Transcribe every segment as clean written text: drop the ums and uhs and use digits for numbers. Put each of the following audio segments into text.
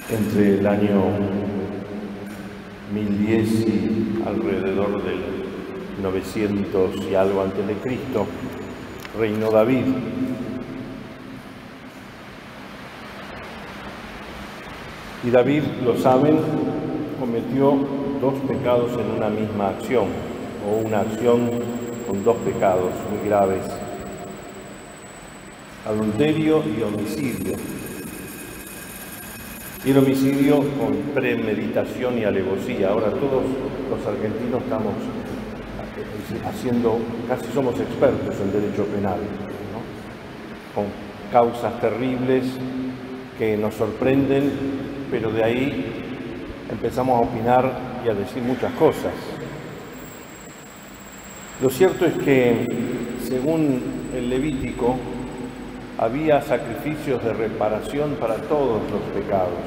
Entre el año 1010 y alrededor del 900 y algo antes de Cristo, reinó David. Y David, lo saben, cometió dos pecados en una misma acción, o una acción con dos pecados muy graves: adulterio y homicidio. Y el homicidio con premeditación y alevosía. Ahora todos los argentinos estamos casi somos expertos en derecho penal, ¿no? Con causas terribles que nos sorprenden, pero de ahí empezamos a opinar y a decir muchas cosas. Lo cierto es que, según el Levítico, había sacrificios de reparación para todos los pecados.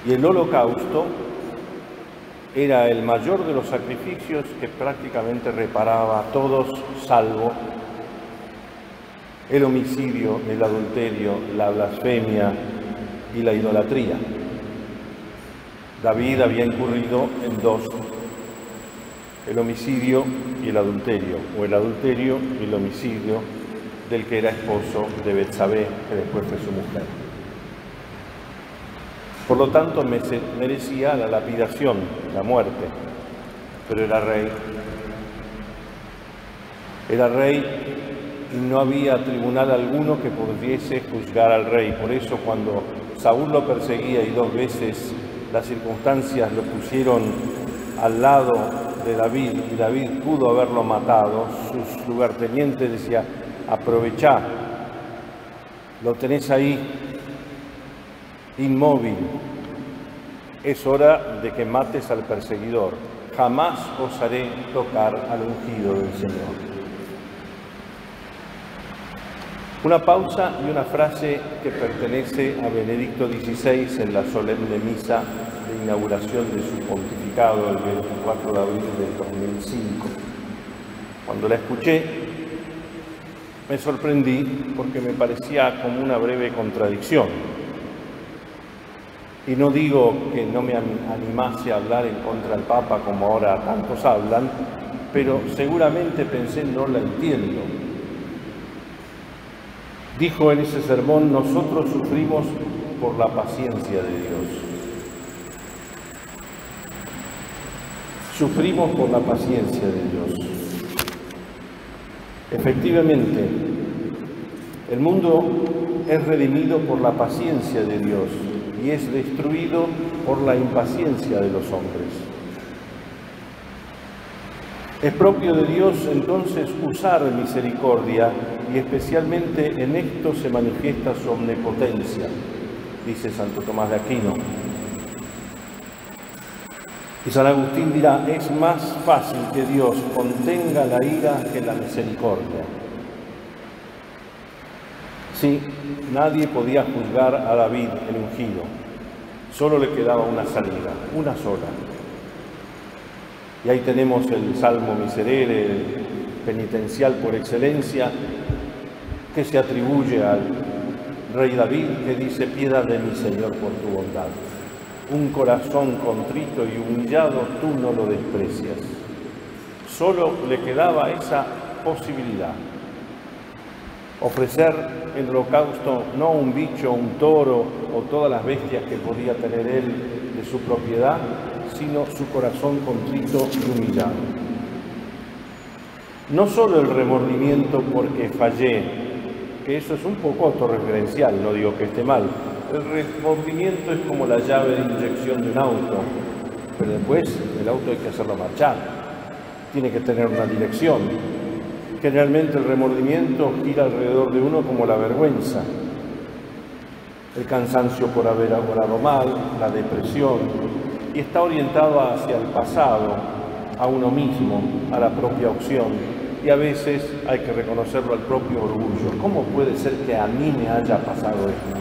Y el holocausto era el mayor de los sacrificios que prácticamente reparaba a todos, salvo el homicidio, el adulterio, la blasfemia y la idolatría. David había incurrido en dos: el homicidio y el adulterio, o el adulterio y el homicidio del que era esposo de Betsabé, que después fue su mujer. Por lo tanto, merecía la lapidación, la muerte, pero era rey. Era rey y no había tribunal alguno que pudiese juzgar al rey. Por eso, cuando Saúl lo perseguía y dos veces las circunstancias lo pusieron al lado de David y David pudo haberlo matado, sus lugartenientes decían: aprovechá, lo tenés ahí, inmóvil, es hora de que mates al perseguidor, jamás osaré tocar al ungido del Señor. Una pausa y una frase que pertenece a Benedicto XVI en la solemne misa de inauguración de su pontificado el 24 de abril del 2005. Cuando la escuché, me sorprendí porque me parecía como una breve contradicción. Y no digo que no me animase a hablar en contra del Papa como ahora tantos hablan, pero seguramente pensé: no la entiendo. Dijo en ese sermón: nosotros sufrimos por la paciencia de Dios. Sufrimos por la paciencia de Dios. Efectivamente, el mundo es redimido por la paciencia de Dios y es destruido por la impaciencia de los hombres. Es propio de Dios entonces usar misericordia y especialmente en esto se manifiesta su omnipotencia, dice Santo Tomás de Aquino. Y San Agustín dirá: es más fácil que Dios contenga la ira que la misericordia. Sí, nadie podía juzgar a David el ungido. Solo le quedaba una salida, una sola. Y ahí tenemos el Salmo Miserere, el penitencial por excelencia, que se atribuye al rey David, que dice: piedad de mí, Señor, por tu bondad. Un corazón contrito y humillado tú no lo desprecias. Solo le quedaba esa posibilidad: ofrecer el holocausto no un bicho, un toro o todas las bestias que podía tener él de su propiedad, sino su corazón contrito y humillado. No solo el remordimiento porque fallé, que eso es un poco autorreferencial, no digo que esté mal. El remordimiento es como la llave de inyección de un auto, pero después el auto hay que hacerlo marchar, tiene que tener una dirección. Generalmente el remordimiento gira alrededor de uno como la vergüenza, el cansancio por haber obrado mal, la depresión, y está orientado hacia el pasado, a uno mismo, a la propia opción, y a veces hay que reconocerlo al propio orgullo. ¿Cómo puede ser que a mí me haya pasado esto?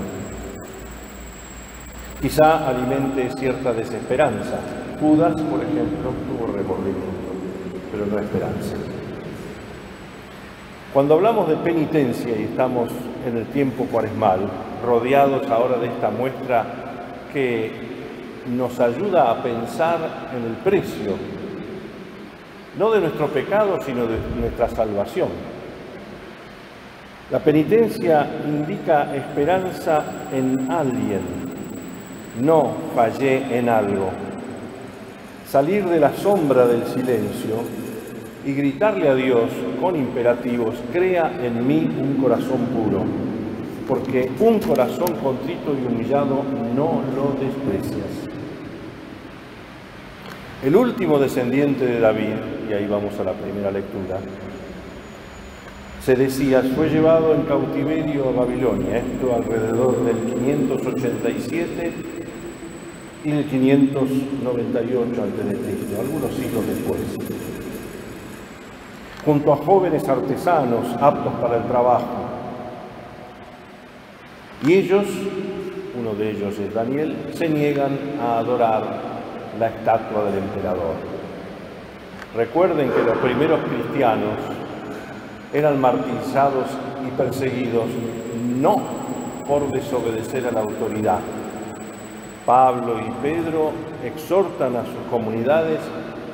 Quizá alimente cierta desesperanza. Judas, por ejemplo, tuvo remordimiento, pero no esperanza. Cuando hablamos de penitencia y estamos en el tiempo cuaresmal, rodeados ahora de esta muestra que nos ayuda a pensar en el precio, no de nuestro pecado, sino de nuestra salvación. La penitencia indica esperanza en alguien, no fallé en algo. Salir de la sombra del silencio y gritarle a Dios con imperativos: crea en mí un corazón puro, porque un corazón contrito y humillado no lo desprecias. El último descendiente de David, y ahí vamos a la primera lectura, se decía, fue llevado en cautiverio a Babilonia, esto alrededor del 587 y el 598 a.C., algunos siglos después, junto a jóvenes artesanos aptos para el trabajo. Y ellos, uno de ellos es Daniel, se niegan a adorar la estatua del emperador. Recuerden que los primeros cristianos eran martirizados y perseguidos no por desobedecer a la autoridad. Pablo y Pedro exhortan a sus comunidades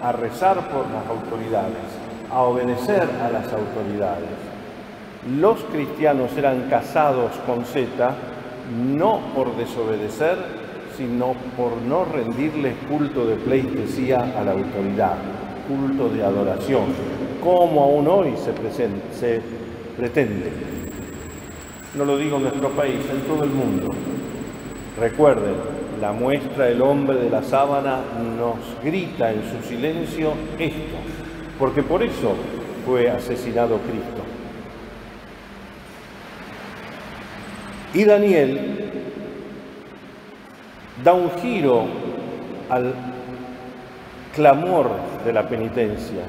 a rezar por las autoridades, a obedecer a las autoridades. Los cristianos eran casados con Z no por desobedecer, sino por no rendirles culto de pleitesía a la autoridad, culto de adoración, como aún hoy se pretende. No lo digo en nuestro país, en todo el mundo. Recuerden, la muestra El hombre de la sábana nos grita en su silencio esto, porque por eso fue asesinado Cristo. Y Daniel da un giro al clamor de la penitencia.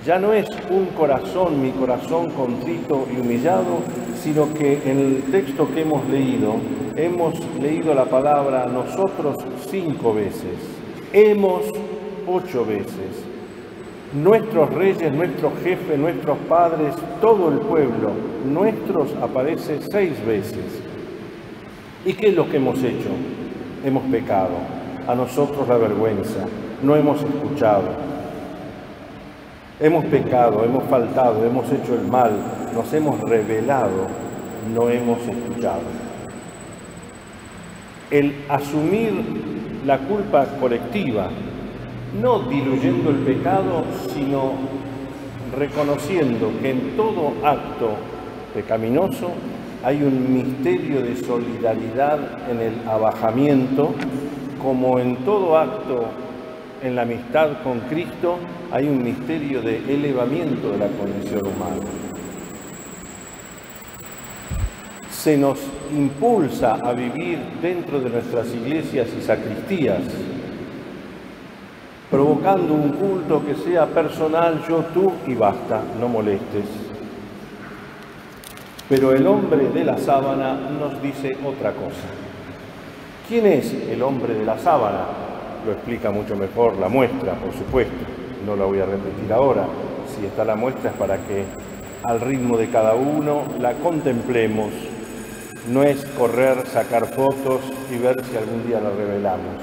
Ya no es un corazón, mi corazón contrito y humillado, sino que en el texto que hemos leído la palabra nosotros 5 veces, hemos 8 veces. Nuestros reyes, nuestros jefes, nuestros padres, todo el pueblo, nuestros aparece 6 veces. ¿Y qué es lo que hemos hecho? Hemos pecado, a nosotros la vergüenza, no hemos escuchado. Hemos pecado, hemos faltado, hemos hecho el mal, nos hemos rebelado, no hemos escuchado. El asumir la culpa colectiva, no diluyendo el pecado, sino reconociendo que en todo acto pecaminoso hay un misterio de solidaridad en el abajamiento, como en todo acto en la amistad con Cristo hay un misterio de elevamiento de la condición humana. Se nos impulsa a vivir dentro de nuestras iglesias y sacristías, provocando un culto que sea personal, yo, tú y basta, no molestes. Pero el hombre de la sábana nos dice otra cosa. ¿Quién es el hombre de la sábana? Lo explica mucho mejor la muestra, por supuesto. No la voy a repetir ahora. Si está la muestra es para que al ritmo de cada uno la contemplemos. No es correr, sacar fotos y ver si algún día la revelamos,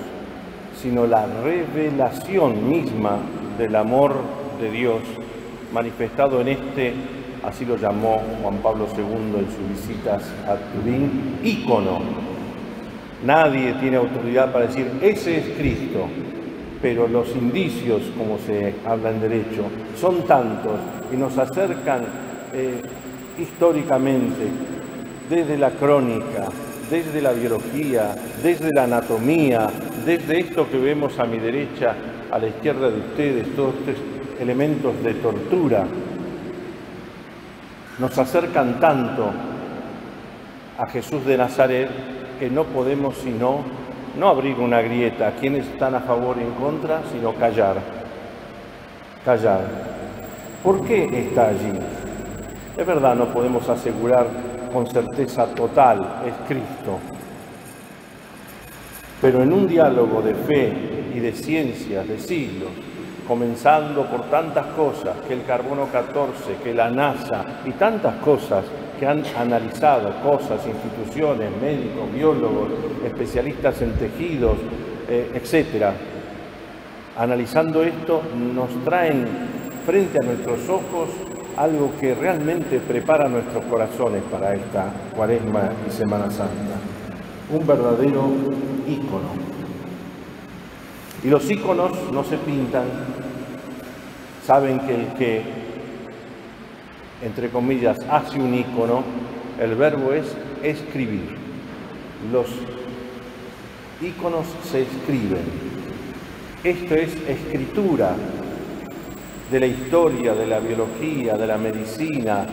sino la revelación misma del amor de Dios manifestado en este, así lo llamó Juan Pablo II en sus visitas a Turín, ícono. Nadie tiene autoridad para decir, ese es Cristo, pero los indicios, como se habla en derecho, son tantos y nos acercan históricamente, desde la crónica, desde la biología, desde la anatomía, desde esto que vemos a mi derecha, a la izquierda de ustedes, todos estos elementos de tortura, nos acercan tanto a Jesús de Nazaret que no podemos sino no abrir una grieta a quienes están a favor y en contra, sino callar. Callar. ¿Por qué está allí? Es verdad, no podemos asegurar con certeza total, es Cristo. Pero en un diálogo de fe y de ciencias de siglos, comenzando por tantas cosas, que el carbono 14, que la NASA y tantas cosas que han analizado, cosas, instituciones, médicos, biólogos, especialistas en tejidos, etcétera. Analizando esto, nos traen frente a nuestros ojos algo que realmente prepara nuestros corazones para esta Cuaresma y Semana Santa. Un verdadero ícono. Y los íconos no se pintan. Saben que el que, entre comillas, hace un ícono, el verbo es escribir. Los íconos se escriben. Esto es escritura de la historia, de la biología, de la medicina,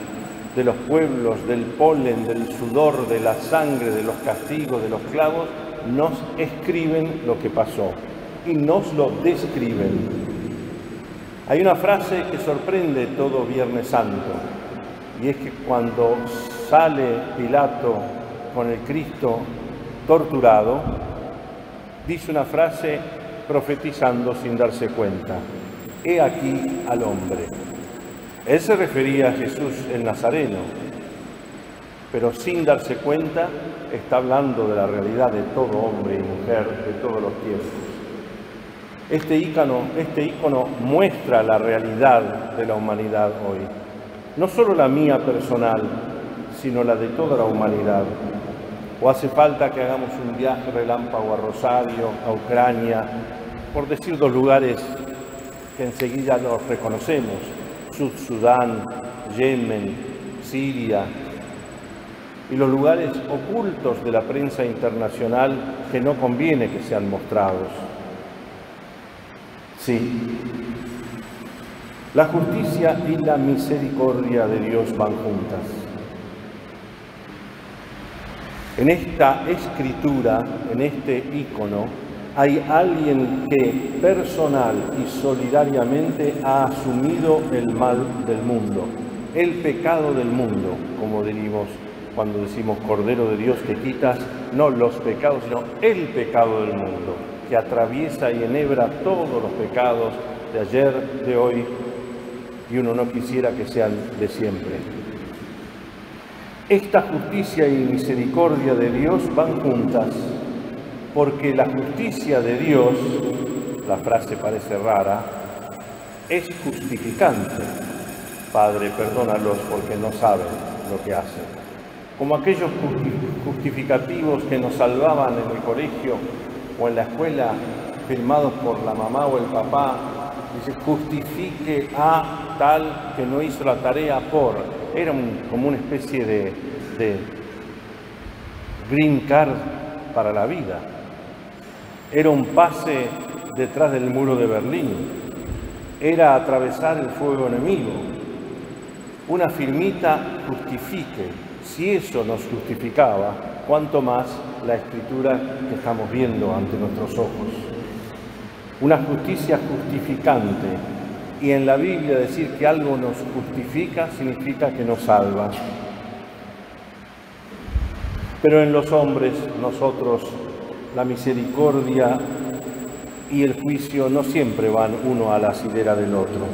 de los pueblos, del polen, del sudor, de la sangre, de los castigos, de los clavos. Nos escriben lo que pasó y nos lo describen. Hay una frase que sorprende todo Viernes Santo, y es que cuando sale Pilato con el Cristo torturado, dice una frase profetizando sin darse cuenta: «He aquí al hombre». Él se refería a Jesús el Nazareno, pero sin darse cuenta está hablando de la realidad de todo hombre y mujer de todos los tiempos. Este ícono muestra la realidad de la humanidad hoy. No solo la mía personal, sino la de toda la humanidad. O hace falta que hagamos un viaje relámpago a Rosario, a Ucrania, por decir dos lugares que enseguida los reconocemos: Sudán, Yemen, Siria, y los lugares ocultos de la prensa internacional que no conviene que sean mostrados. Sí, la justicia y la misericordia de Dios van juntas. En esta escritura, en este ícono, hay alguien que personal y solidariamente ha asumido el mal del mundo, el pecado del mundo, como decimos cuando decimos Cordero de Dios que quitas no los pecados, sino el pecado del mundo, que atraviesa y enhebra todos los pecados de ayer, de hoy, y uno no quisiera que sean de siempre. Esta justicia y misericordia de Dios van juntas, porque la justicia de Dios, la frase parece rara, es justificante. Padre, perdónalos porque no saben lo que hacen. Como aquellos justificativos que nos salvaban en el colegio o en la escuela, firmados por la mamá o el papá, dice: justifique a tal que no hizo la tarea por. Era como una especie de green card para la vida. Era un pase detrás del muro de Berlín. Era atravesar el fuego enemigo. Una firmita justifique. Si eso nos justificaba, cuánto más la escritura que estamos viendo ante nuestros ojos. Una justicia justificante. Y en la Biblia decir que algo nos justifica significa que nos salva. Pero en los hombres, nosotros, la misericordia y el juicio no siempre van uno a la asidera del otro.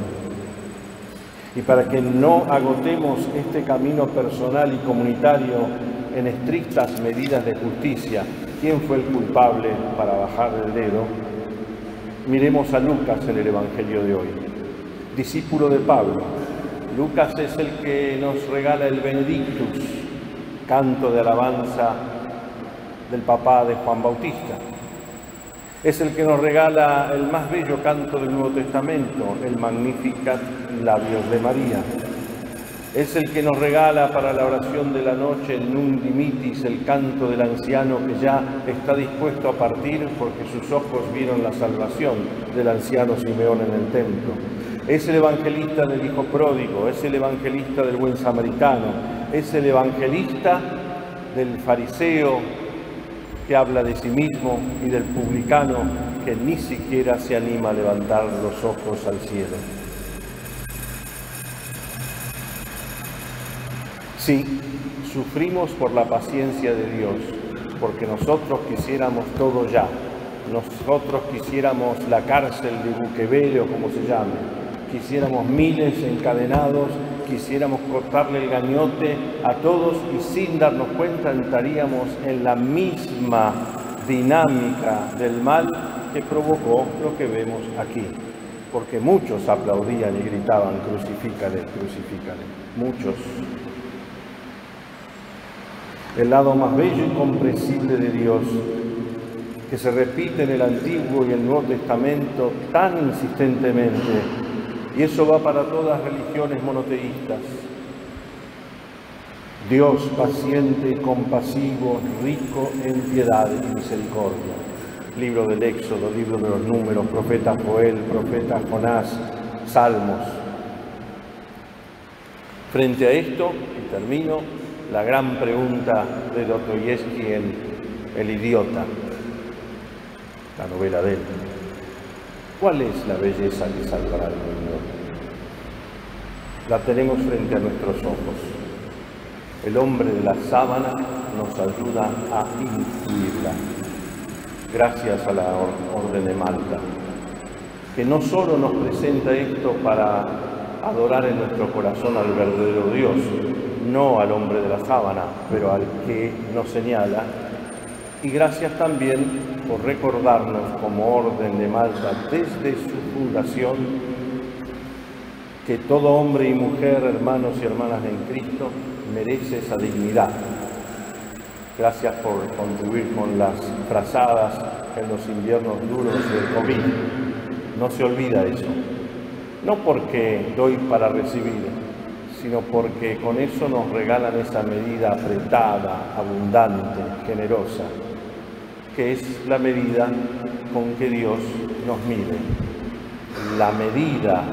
Y para que no agotemos este camino personal y comunitario en estrictas medidas de justicia, ¿quién fue el culpable para bajar el dedo? Miremos a Lucas en el Evangelio de hoy, discípulo de Pablo. Lucas es el que nos regala el Benedictus, canto de alabanza del papá de Juan Bautista. Es el que nos regala el más bello canto del Nuevo Testamento, el Magnificat, labios de María. Es el que nos regala para la oración de la noche el Nunc Dimittis, el canto del anciano que ya está dispuesto a partir porque sus ojos vieron la salvación del anciano Simeón en el templo. Es el evangelista del hijo pródigo, es el evangelista del buen samaritano, es el evangelista del fariseo que habla de sí mismo y del publicano que ni siquiera se anima a levantar los ojos al cielo. Sí, sufrimos por la paciencia de Dios, porque nosotros quisiéramos todo ya, nosotros quisiéramos la cárcel de Bukele o como se llame, quisiéramos miles encadenados, quisiéramos cortarle el gañote a todos y sin darnos cuenta entraríamos en la misma dinámica del mal que provocó lo que vemos aquí. Porque muchos aplaudían y gritaban, crucifícale, crucifícale. Muchos. El lado más bello y comprensible de Dios, que se repite en el Antiguo y el Nuevo Testamento tan insistentemente, y eso va para todas las religiones monoteístas. Dios paciente y compasivo, rico en piedad y misericordia. Libro del Éxodo, libro de los Números, profeta Joel, profeta Jonás, Salmos. Frente a esto, y termino, la gran pregunta de Dostoyevsky en El idiota, la novela de él. ¿Cuál es la belleza que salvará al mundo? La tenemos frente a nuestros ojos. El hombre de la sábana nos ayuda a intuirla, gracias a la Orden de Malta, que no solo nos presenta esto para adorar en nuestro corazón al verdadero Dios, no al hombre de la sábana, pero al que nos señala, y gracias también por recordarnos como Orden de Malta desde su fundación que todo hombre y mujer, hermanos y hermanas en Cristo, merece esa dignidad. Gracias por contribuir con las frazadas en los inviernos duros del COVID. No se olvida eso. No porque doy para recibir, sino porque con eso nos regalan esa medida apretada, abundante, generosa, que es la medida con que Dios nos mide. La medida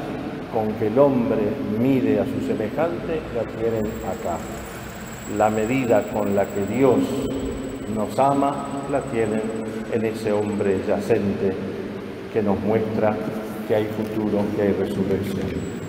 con que el hombre mide a su semejante la tienen acá. La medida con la que Dios nos ama la tienen en ese hombre yacente que nos muestra que hay futuro, que hay resurrección.